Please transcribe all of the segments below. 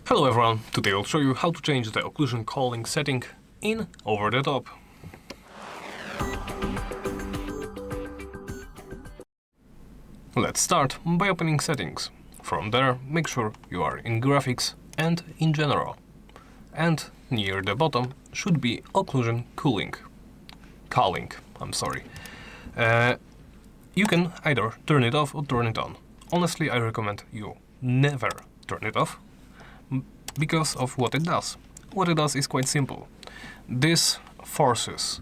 Hello everyone, today I'll show you how to change the occlusion culling setting in Over the Top. Let's start by opening settings. From there, make sure you are in graphics and in general. And near the bottom should be occlusion culling. You can either turn it off or turn it on. Honestly, I recommend you never turn it off because of what it does. What it does is quite simple. This forces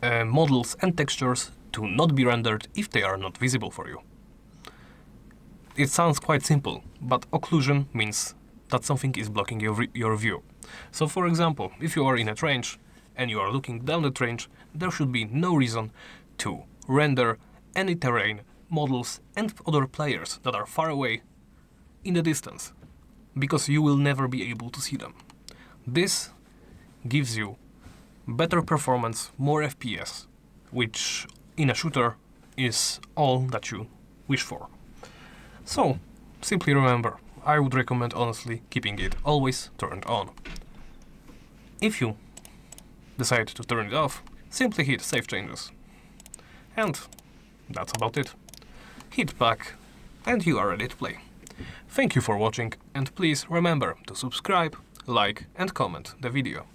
models and textures to not be rendered if they are not visible for you. It sounds quite simple, but occlusion means that something is blocking your view. So for example, if you are in a trench and you are looking down the trench, there should be no reason to render any terrain, models and other players that are far away in the distance, because you will never be able to see them. This gives you better performance, more FPS, which in a shooter is all that you wish for. So, simply remember, I would recommend honestly keeping it always turned on. If you decide to turn it off, simply hit Save Changes. And that's about it. Hit back and you are ready to play. Thank you for watching, and please remember to subscribe, like and comment the video.